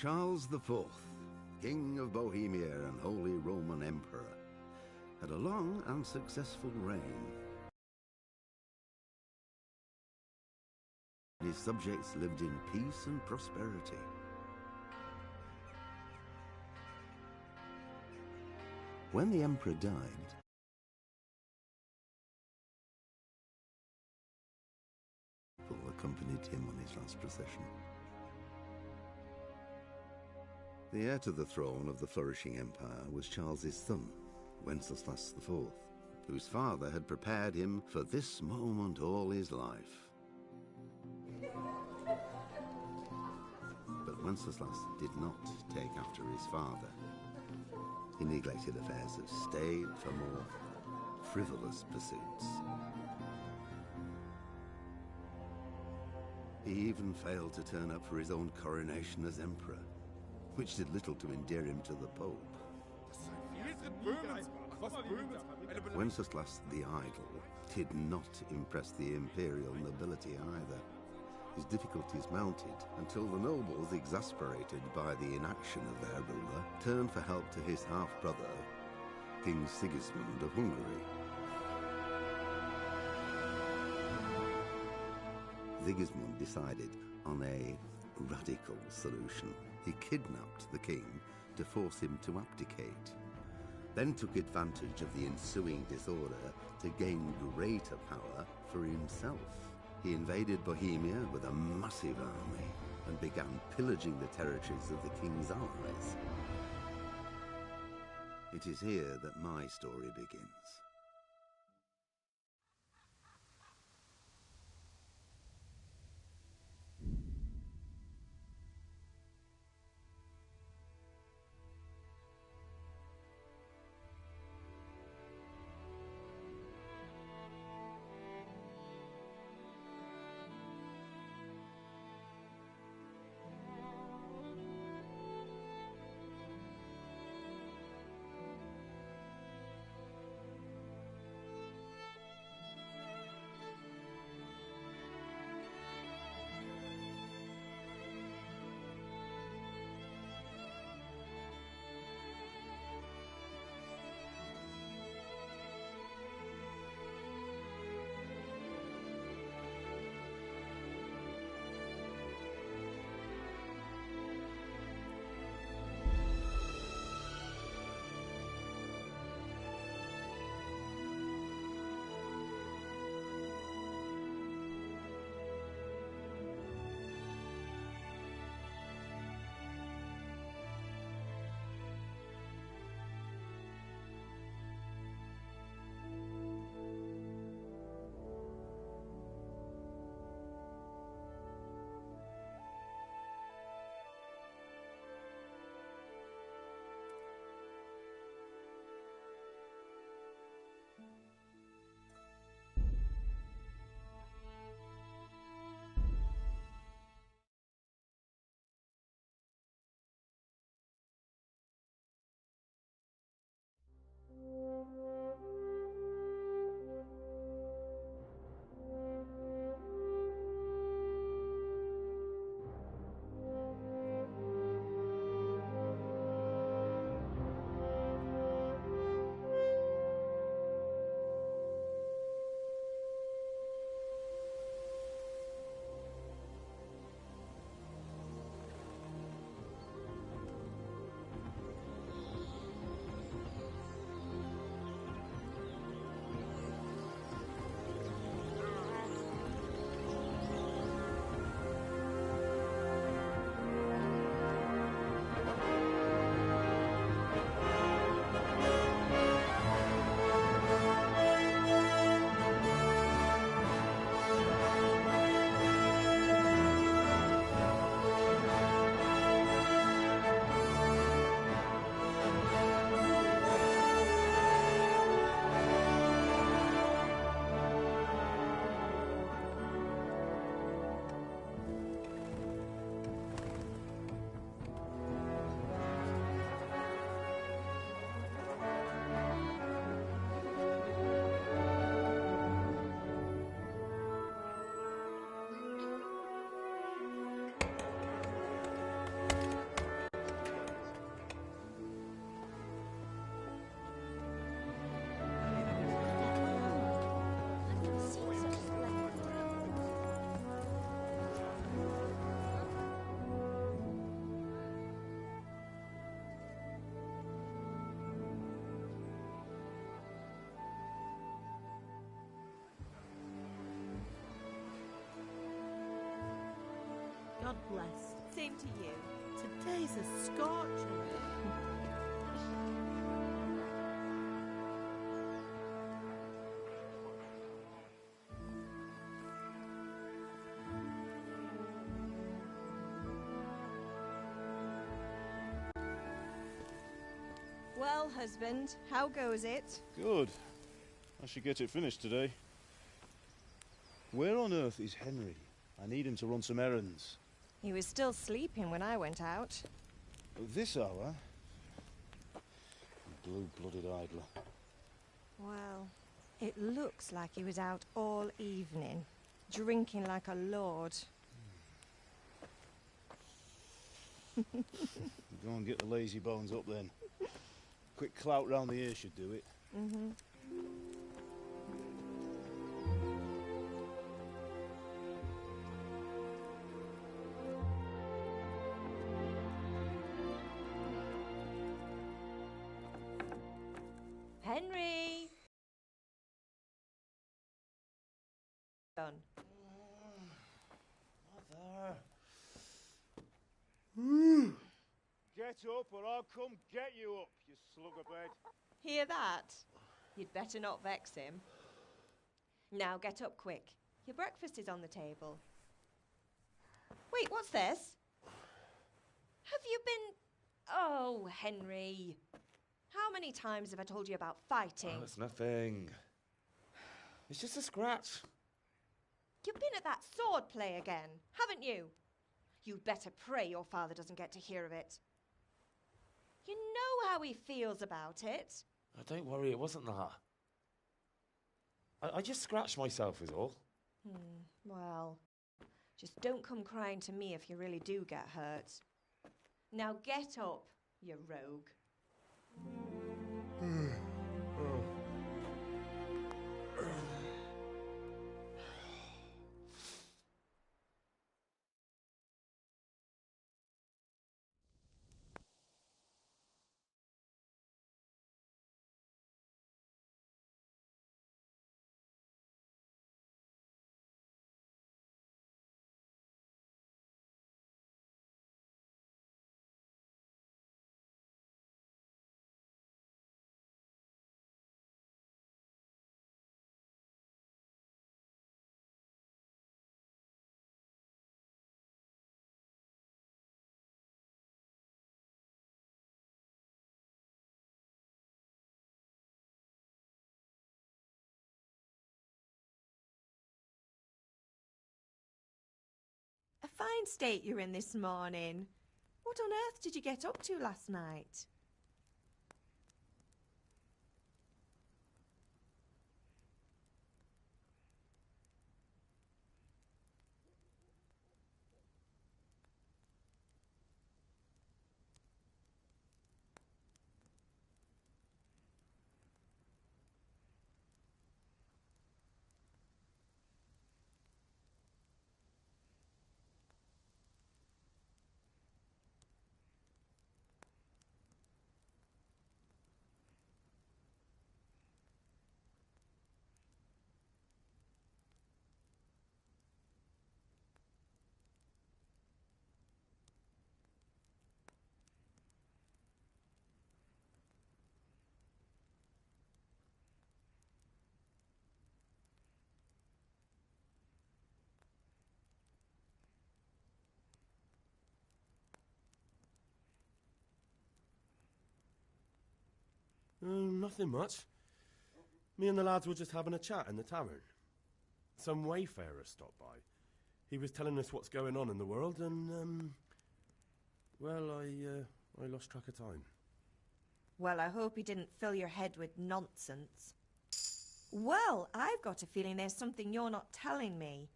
Charles IV, King of Bohemia and Holy Roman Emperor, had a long and successful reign. His subjects lived in peace and prosperity. When the emperor died, people accompanied him on his last procession. The heir to the throne of the flourishing empire was Charles's son, Wenceslas IV, whose father had prepared him for this moment all his life. But Wenceslas did not take after his father. He neglected affairs of state for more frivolous pursuits. He even failed to turn up for his own coronation as emperor, which did little to endear him to the Pope. Wenceslas the Idle did not impress the imperial nobility either. His difficulties mounted until the nobles, exasperated by the inaction of their ruler, turned for help to his half-brother, King Sigismund of Hungary. Sigismund decided on a radical solution. He kidnapped the king to force him to abdicate, then took advantage of the ensuing disorder to gain greater power for himself. He invaded Bohemia with a massive army and began pillaging the territories of the king's allies. It is here that my story begins. blessed. Same to you. Today's a scorcher. Well, husband, how goes it? Good. I should get it finished today. Where on earth is Henry? I need him to run some errands. He was still sleeping when I went out. At this hour? Blue-blooded idler. Well, it looks like he was out all evening, drinking like a lord. Go and get the lazy bones up then. Quick clout round the ear should do it. Mm-hmm. Henry! Done. Mother! Get up or I'll come get you up, you slugabed. Hear that? You'd better not vex him. Now get up quick. Your breakfast is on the table. Wait, what's this? Have you been... Oh, Henry. How many times have I told you about fighting? Oh, it's nothing. It's just a scratch. You've been at that sword play again, haven't you? You'd better pray your father doesn't get to hear of it. You know how he feels about it. Oh, don't worry, it wasn't that. I just scratched myself is all. Well, just don't come crying to me if you really do get hurt. Now get up, you rogue. A fine state you're in this morning. What on earth did you get up to last night? Nothing much. Me and the lads were just having a chat in the tavern. Some wayfarer stopped by. He was telling us what's going on in the world and, well, I lost track of time. Well, I hope he didn't fill your head with nonsense. Well, I've got a feeling there's something you're not telling me.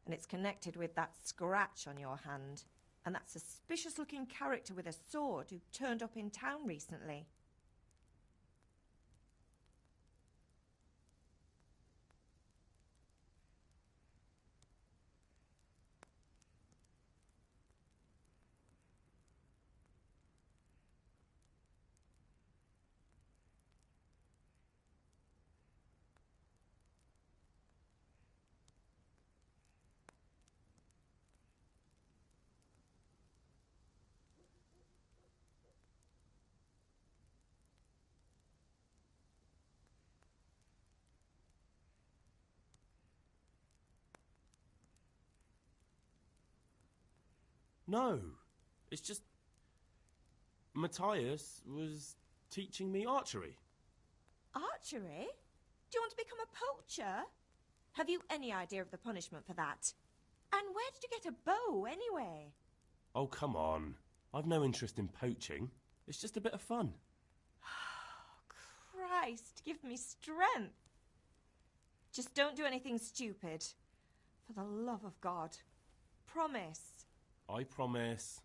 And it's connected with that scratch on your hand. And that suspicious-looking character with a sword who turned up in town recently. No, it's just... Matthias was teaching me archery. Archery? Do you want to become a poacher? Have you any idea of the punishment for that? And where did you get a bow, anyway? Oh, come on. I've no interest in poaching. It's just a bit of fun. Christ, give me strength. Just don't do anything stupid. For the love of God. Promise. I promise.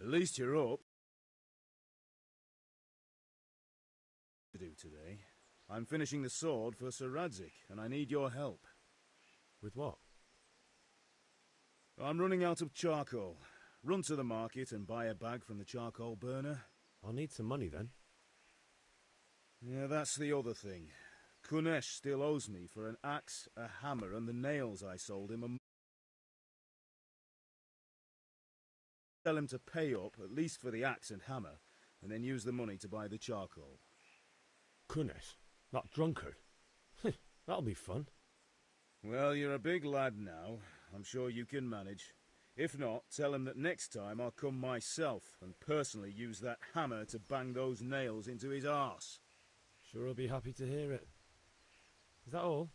At least you're up. To do today. I'm finishing the sword for Sir Radzik, and I need your help. With what? I'm running out of charcoal. Run to the market and buy a bag from the charcoal burner. I'll need some money then. Yeah, that's the other thing. Kunesh still owes me for an axe, a hammer, and the nails I sold him. Tell him to pay up, at least for the axe and hammer, and then use the money to buy the charcoal. Kunesh? That drunkard? That'll be fun. Well, you're a big lad now. I'm sure you can manage. If not, tell him that next time I'll come myself and personally use that hammer to bang those nails into his arse. Sure I'll be happy to hear it. Is that all?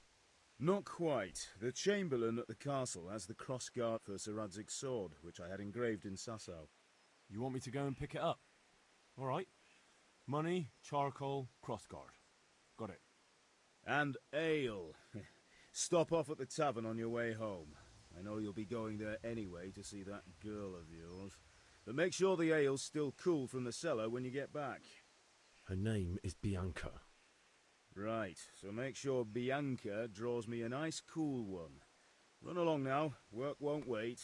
Not quite. The Chamberlain at the castle has the crossguard for Sir Radzig's sword, which I had engraved in Sasau. You want me to go and pick it up? All right. Money, charcoal, crossguard. Got it. And ale. Stop off at the tavern on your way home. I know you'll be going there anyway to see that girl of yours. But make sure the ale's still cool from the cellar when you get back. Her name is Bianca. Right, so make sure Bianca draws me a nice cool one. Run along now, work won't wait.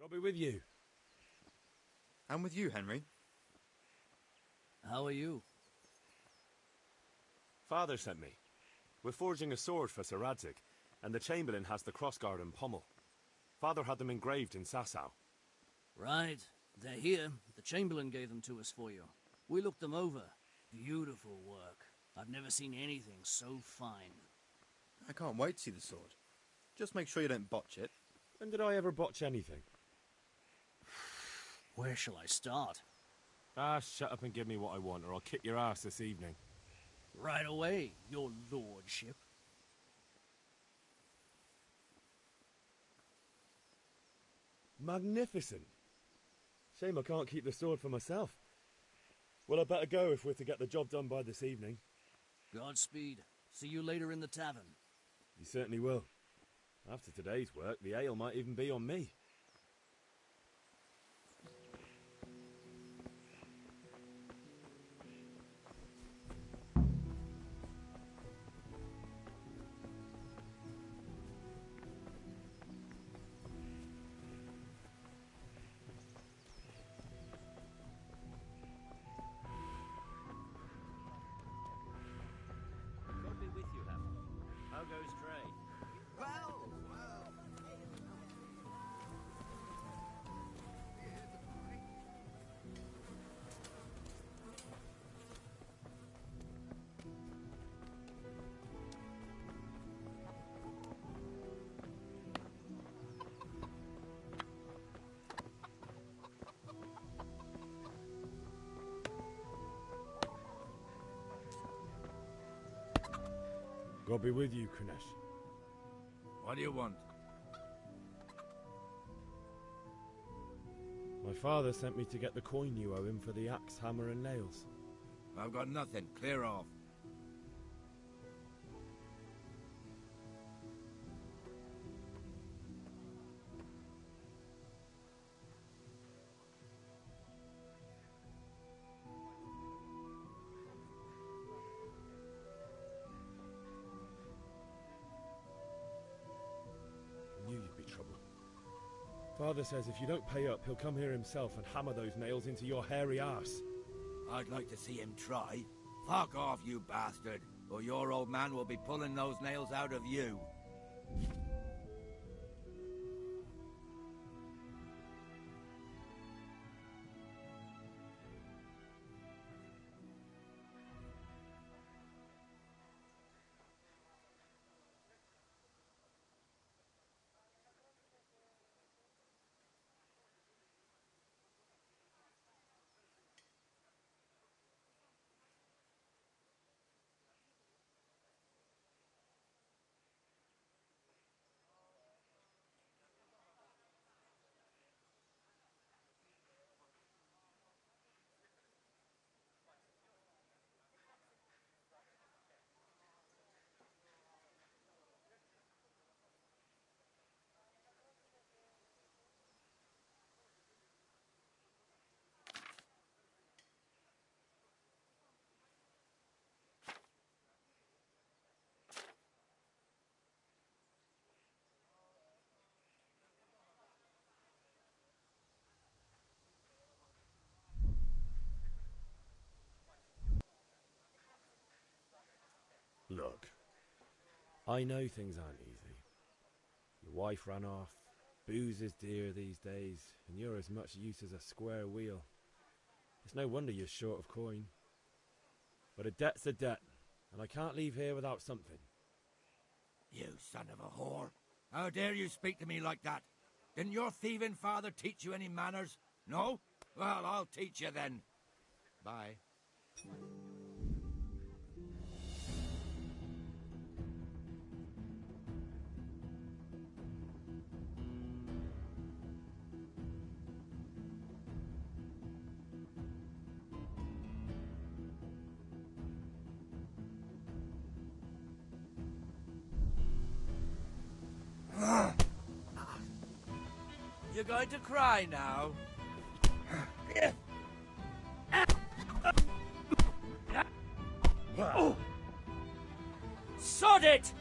I'll be with you. And with you, Henry. How are you? Father sent me. We're forging a sword for Sir Radzig, and the Chamberlain has the crossguard and pommel. Father had them engraved in Sasau. Right. They're here. The Chamberlain gave them to us for you. We looked them over. Beautiful work. I've never seen anything so fine. I can't wait to see the sword. Just make sure you don't botch it. When did I ever botch anything? Where shall I start? Ah, shut up and give me what I want, or I'll kick your ass this evening. Right away, your lordship. Magnificent. Shame I can't keep the sword for myself. Well, I better go if we're to get the job done by this evening. Godspeed. See you later in the tavern. You certainly will. After today's work, the ale might even be on me. God be with you, Hammer. How goes trade? Well. God be with you, Kunesh. What do you want? My father sent me to get the coin you owe him for the axe, hammer and nails. I've got nothing. Clear off. I knew you'd be trouble. Father says if you don't pay up, he'll come here himself and hammer those nails into your hairy arse. I'd like to see him try. Fuck off, you bastard, or your old man will be pulling those nails out of you. Look, I know things aren't easy. Your wife ran off, booze is dear these days, and you're as much use as a square wheel. It's no wonder you're short of coin. But a debt's a debt, and I can't leave here without something. You son of a whore. How dare you speak to me like that? Didn't your thieving father teach you any manners? No? Well, I'll teach you then. Bye. You're going to cry now? Sod it!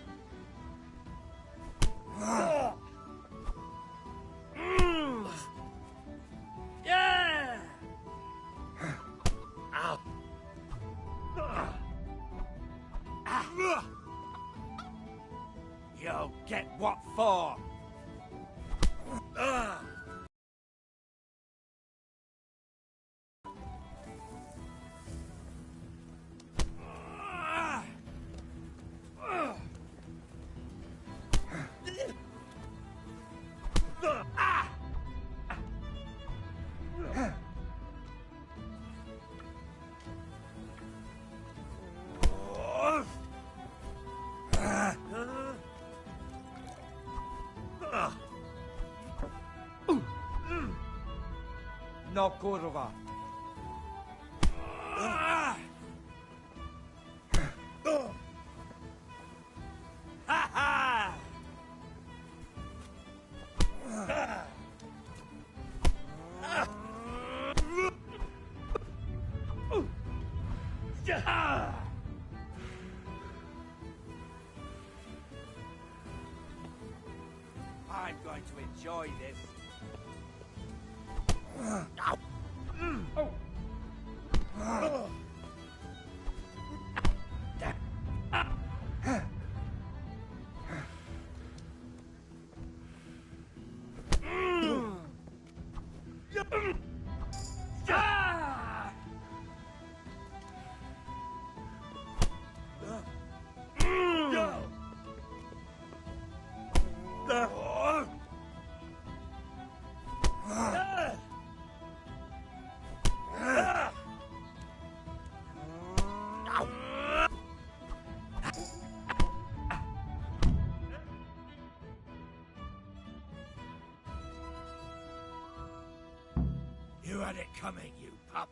no kurwa. Ha ha! I'm going to enjoy this. You had it coming, you pup.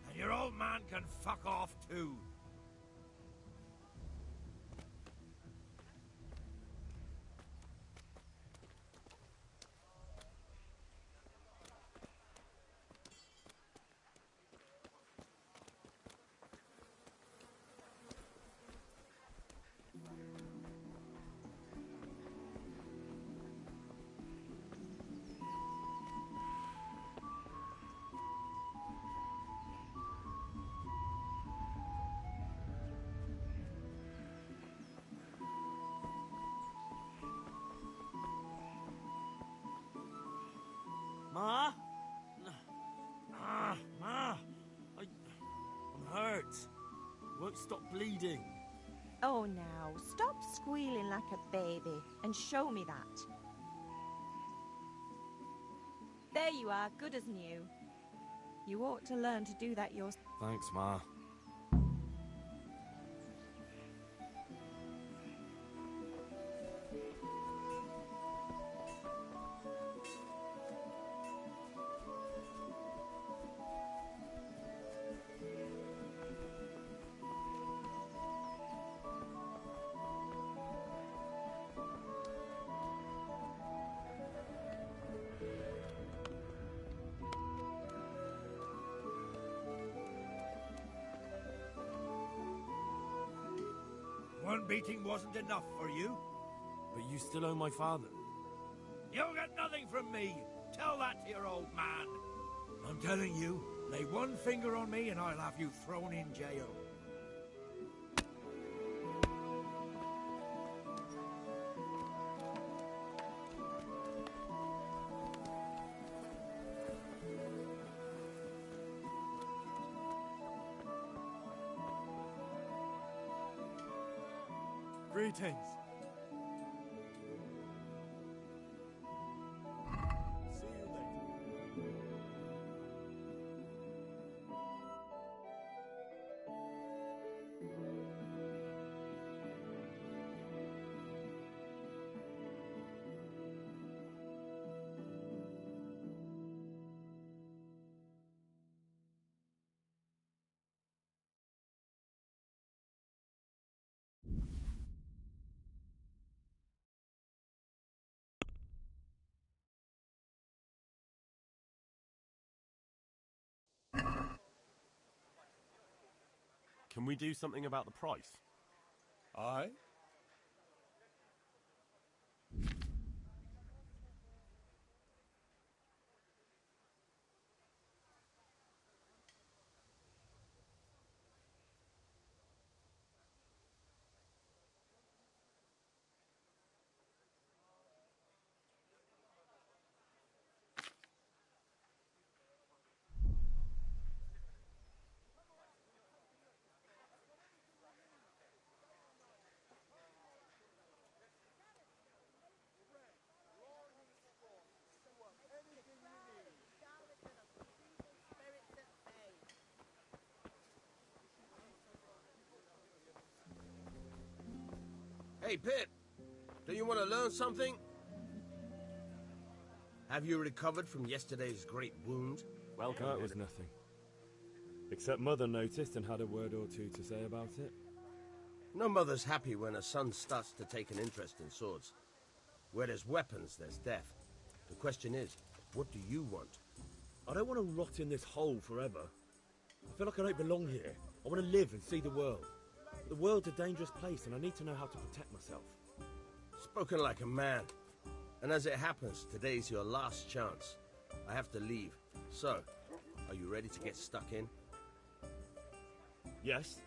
And your old man can fuck off too. Ma? Ma! I'm hurt. Won't stop bleeding. Oh, now, stop squealing like a baby and show me that. There you are, good as new. You ought to learn to do that yourself. Thanks, Ma. One beating wasn't enough for you? But you still owe my father. You'll get nothing from me. Tell that to your old man. I'm telling you, lay one finger on me and I'll have you thrown in jail. Greetings. See you later. Can we do something about the price? Aye? Hey, Pip, do you want to learn something? Have you recovered from yesterday's great wound? Welcome. That was nothing. Except Mother noticed and had a word or two to say about it. No mother's happy when a son starts to take an interest in swords. Where there's weapons, there's death. The question is, what do you want? I don't want to rot in this hole forever. I feel like I don't belong here. I want to live and see the world. The world's a dangerous place and I need to know how to protect myself. Spoken like a man. And as it happens, today's your last chance. I have to leave. So, are you ready to get stuck in? Yes.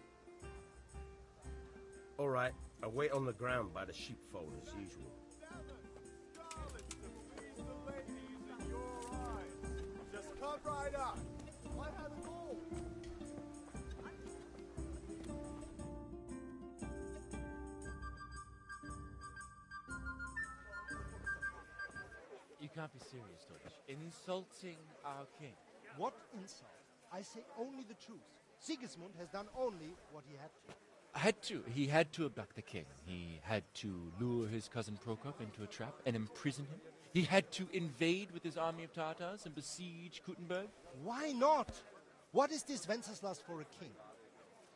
All right, I'll wait on the ground by the sheepfold as usual. Just come right up. What have a goal? You can't be serious, Deutsch. Insulting our king. What insult? I say only the truth. Sigismund has done only what he had to. He had to abduct the king. He had to lure his cousin Prokop into a trap and imprison him. He had to invade with his army of Tatars and besiege Kuttenberg. Why not? What is this Wenceslas for a king?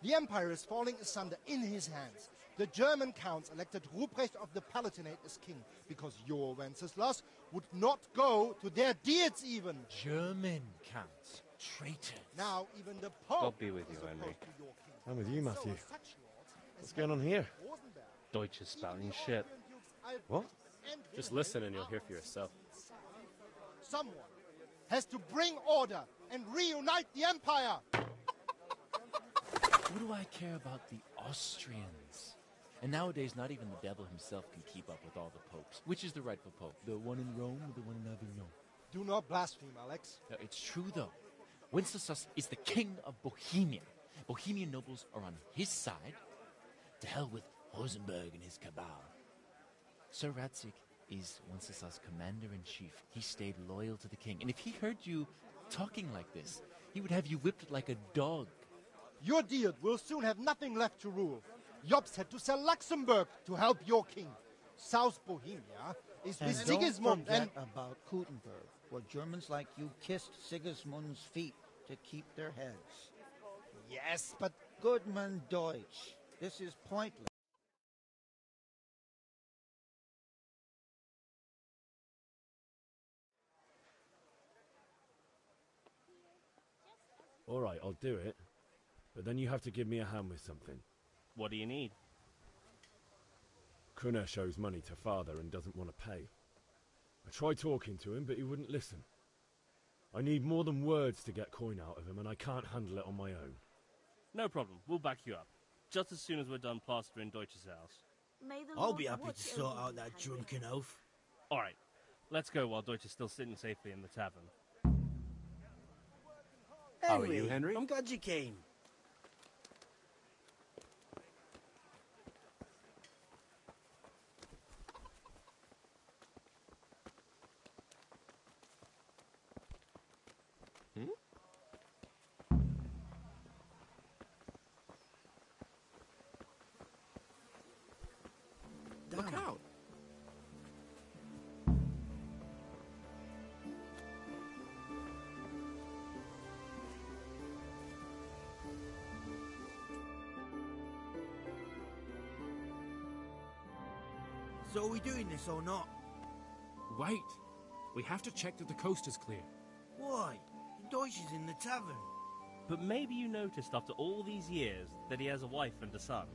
The empire is falling asunder in his hands. The German counts elected Ruprecht of the Palatinate as king because your Wenceslas would not go to their deeds even. German counts. Traitors. Now even the Pope God be with you, Henry. I'm with you, Matthew. What's going on here? Deutsch is spouting shit. What? Just listen and you'll hear for yourself. Someone has to bring order and reunite the empire. What do I care about the Austrians? And nowadays, not even the devil himself can keep up with all the popes. Which is the rightful pope? The one in Rome or the one in Avignon? Do not blaspheme, Alex. No, it's true, though. Wenceslas is the king of Bohemia. Bohemian nobles are on his side. To hell with Rosenberg and his cabal. Sir Ratzik is Wenceslas' commander-in-chief. He stayed loyal to the king. And if he heard you talking like this, he would have you whipped like a dog. Your Diet will soon have nothing left to rule. Jobst had to sell Luxembourg to help your king. South Bohemia is with Sigismund and... about Kuttenberg, where Germans like you kissed Sigismund's feet to keep their heads. Yes, but... Goodman Deutsch, this is pointless. All right, I'll do it. But then you have to give me a hand with something. What do you need? Kunesh owes money to father and doesn't want to pay. I tried talking to him, but he wouldn't listen. I need more than words to get coin out of him, and I can't handle it on my own. No problem. We'll back you up. Just as soon as we're done plastering Deutsch's house. I'll be happy to sort out that drunken oaf. All right. Let's go while Deutsch is still sitting safely in the tavern. How are you, Henry? I'm glad you came. Look out! So are we doing this or not? Wait. We have to check that the coast is clear. Why? Deutsch is in the tavern. But maybe you noticed after all these years that he has a wife and a son.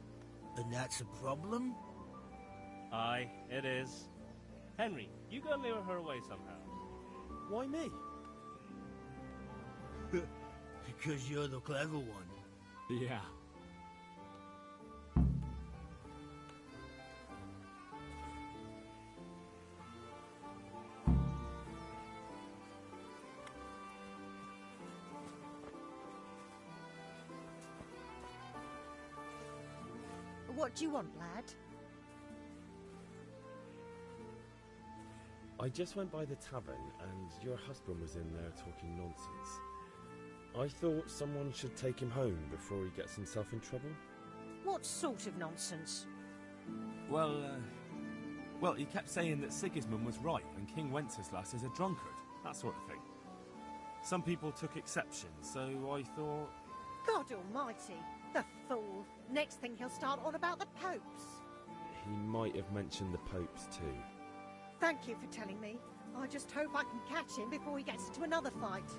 And that's a problem? Aye, it is. Henry, you go and lure her away somehow. Why me? Because you're the clever one. Yeah. What do you want, lad? I just went by the tavern and your husband was in there talking nonsense. I thought someone should take him home before he gets himself in trouble. What sort of nonsense? Well, Well, he kept saying that Sigismund was right and King Wenceslas is a drunkard, that sort of thing. Some people took exception, so I thought... God almighty, the fool. Next thing he'll start on about the popes. He might have mentioned the popes too. Thank you for telling me. I just hope I can catch him before he gets into another fight.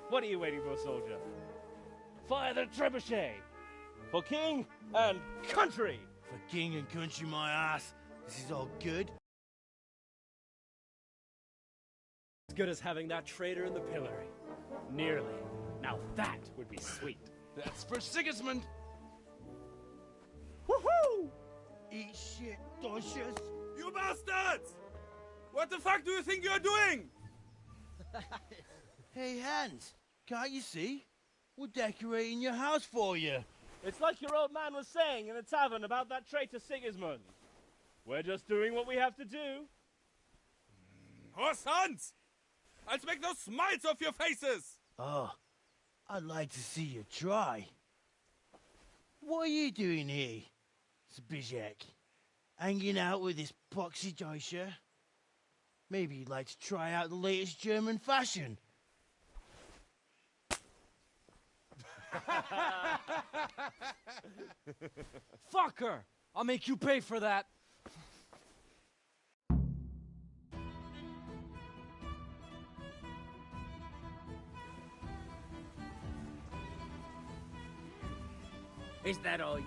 What are you waiting for, soldier? Fire the trebuchet! For king and country! For king and country, my ass. This is all good. As good as having that traitor in the pillory. Nearly. Now that would be sweet. That's for Sigismund. Woohoo! Eat shit, doshes. You bastards! What the fuck do you think you're doing? Hey, Hans, can't you see? We're decorating your house for you. It's like your old man was saying in the tavern about that traitor Sigismund. We're just doing what we have to do. Horse Hans! I'll make those smiles off your faces! Oh, I'd like to see you try. What are you doing here, Zbyszek? Hanging out with this poxy Deutscher? Maybe you'd like to try out the latest German fashion. Fucker! I'll make you pay for that. Is that all?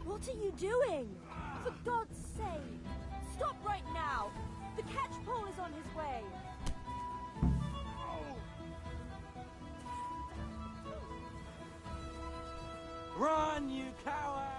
What are you doing? For God's sake! Stop right now! The catchpole is on his way! Run, you coward!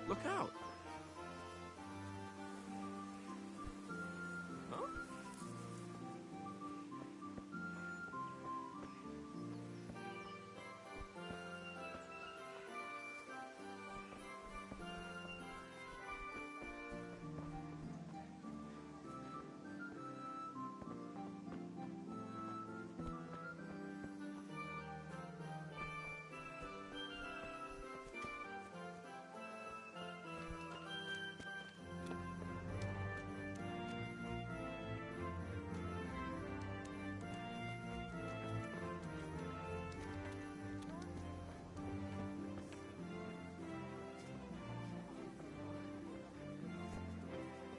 Look out! Huh?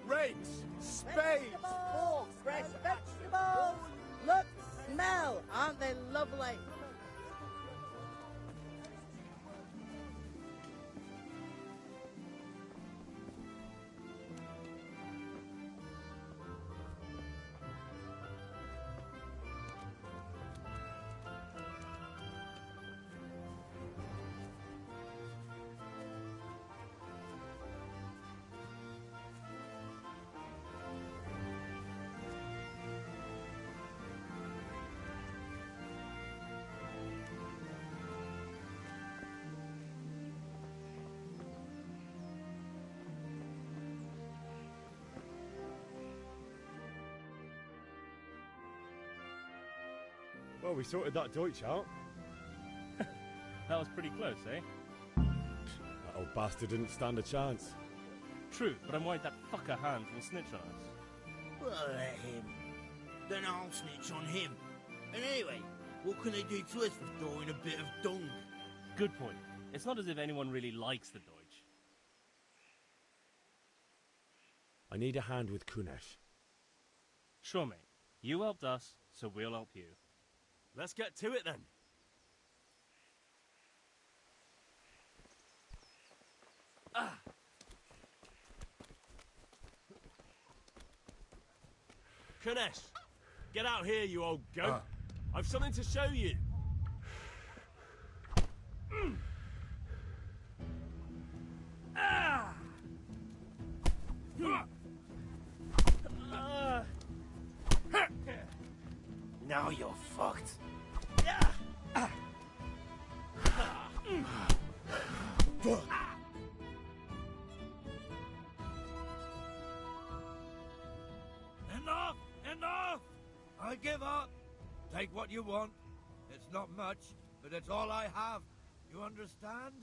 Rakes, spades, Forks, fresh vegetables. Look, smell. Aren't they lovely? Well, we sorted that Deutsch out. That was pretty close, eh? That old bastard didn't stand a chance. True, but I'm worried that fucker Hans will snitch on us. Well, let him. Then I'll snitch on him. And anyway, what can they do to us for throwing a bit of dung? Good point. It's not as if anyone really likes the Deutsch. I need a hand with Kunesh. Sure, mate. You helped us, so we'll help you. Let's get to it then. Kunesh, get out here, you old goat. I've something to show you. Now you're fucked. Enough! Enough! I give up. Take what you want. It's not much, but it's all I have. You understand?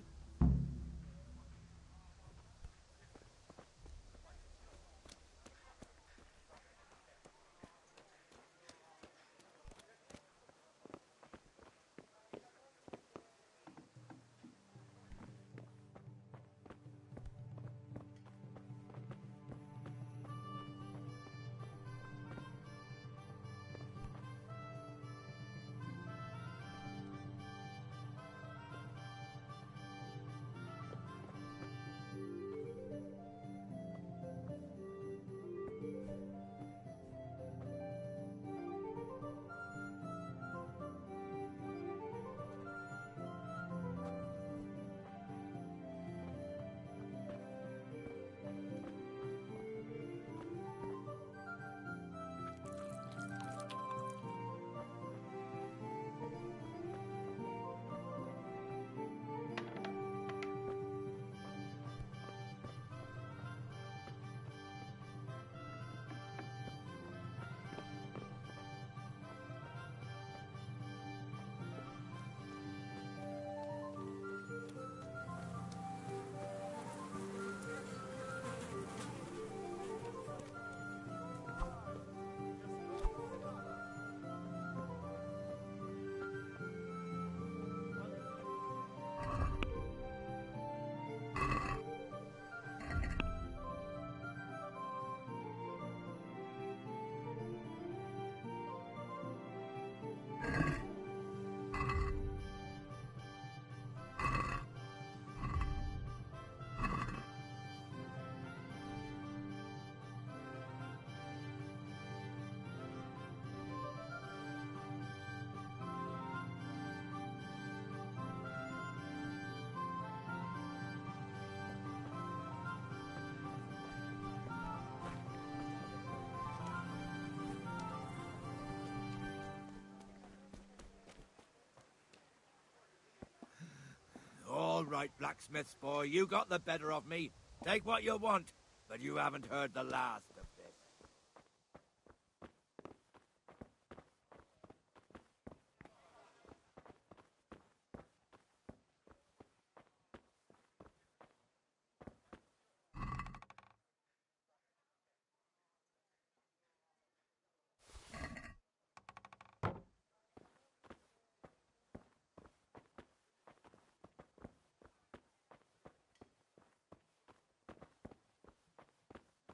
All right, blacksmith's boy, you got the better of me. Take what you want, but you haven't heard the last of this.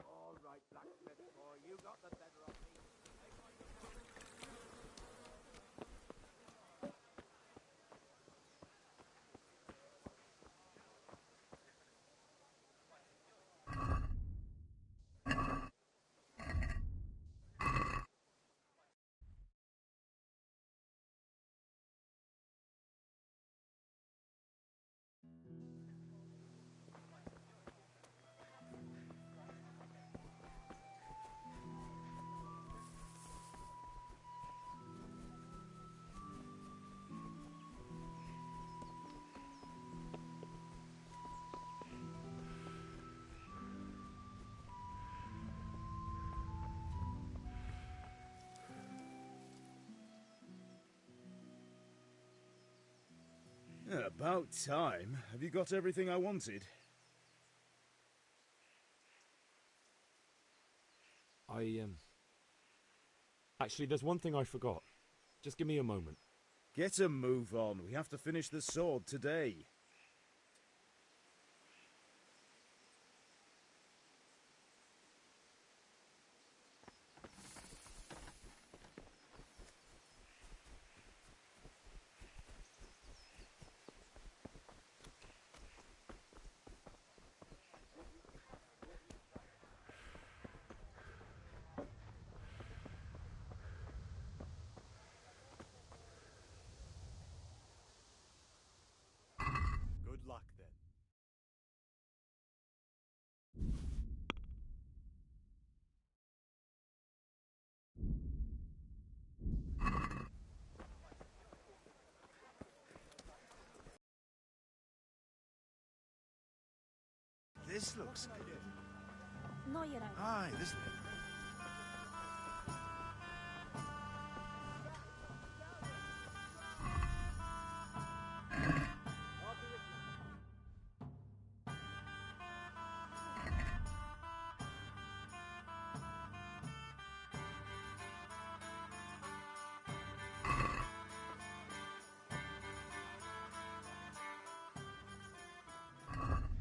All right, About time. Have you got everything I wanted? Actually, there's one thing I forgot. Just give me a moment. Get a move on. We have to finish the sword today. Good luck, then. This looks good. No, you're right. Aye, this...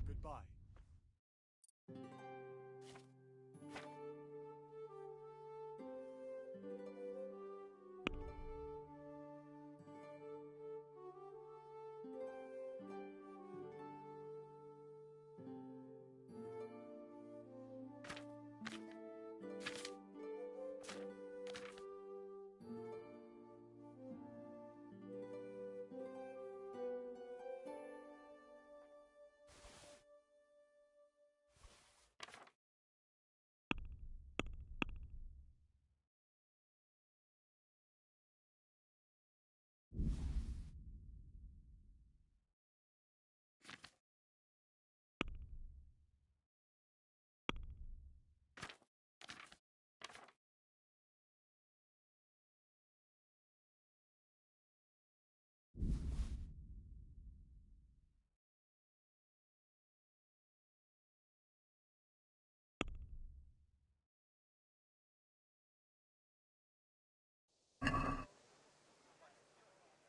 Goodbye.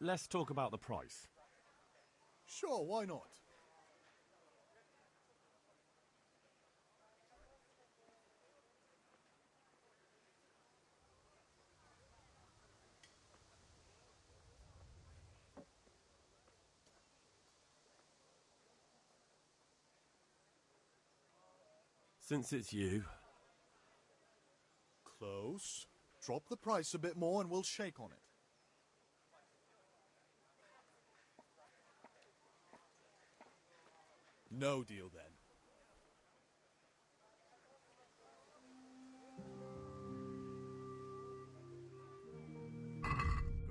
Let's talk about the price. Sure, why not? Since it's you. Close. Drop the price a bit more and we'll shake on it. No deal then.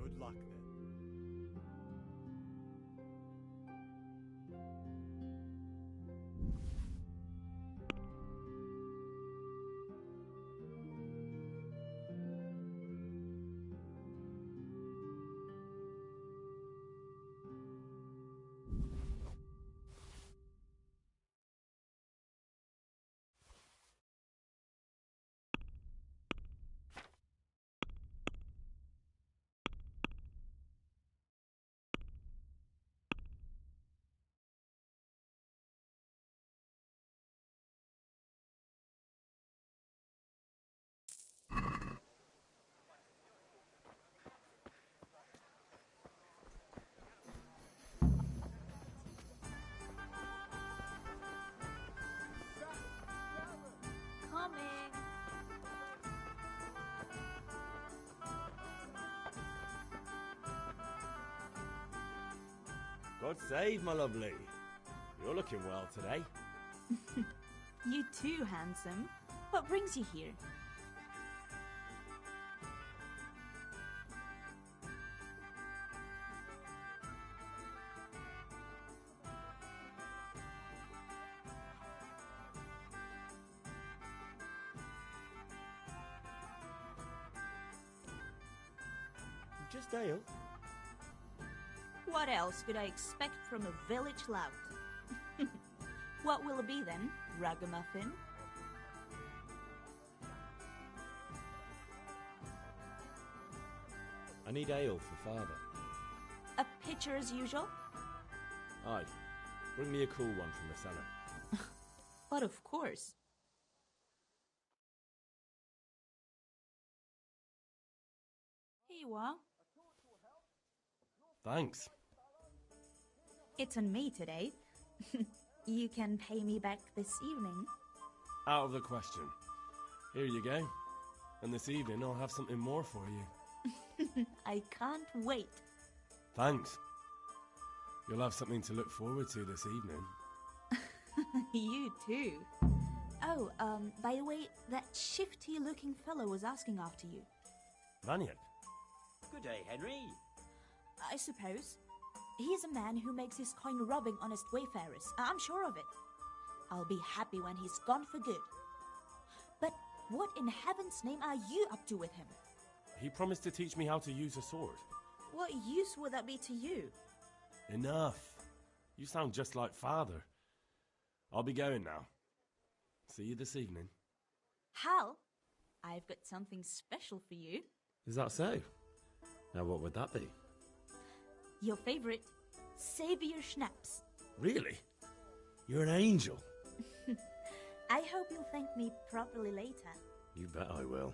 Good luck then. Coming. God save, my lovely. You're looking well today. You too, handsome. What brings you here? Just ale? What else could I expect from a village lout? What will it be then, ragamuffin? I need ale for father. A pitcher as usual? Aye. Bring me a cool one from the cellar. But of course. Here you are. Thanks. It's on me today. You can pay me back this evening. Out of the question. Here you go. And this evening I'll have something more for you. I can't wait. Thanks. You'll have something to look forward to this evening. You too. Oh, by the way, that shifty-looking fellow was asking after you. Vaniak. Good day, Henry. I suppose. He's a man who makes his coin robbing honest wayfarers. I'm sure of it. I'll be happy when he's gone for good. But what in heaven's name are you up to with him? He promised to teach me how to use a sword. What use would that be to you? Enough. You sound just like father. I'll be going now. See you this evening. Hal, I've got something special for you. Is that so? Now what would that be? Your favorite, Savior Schnapps. Really? You're an angel. I hope you'll thank me properly later. You bet I will.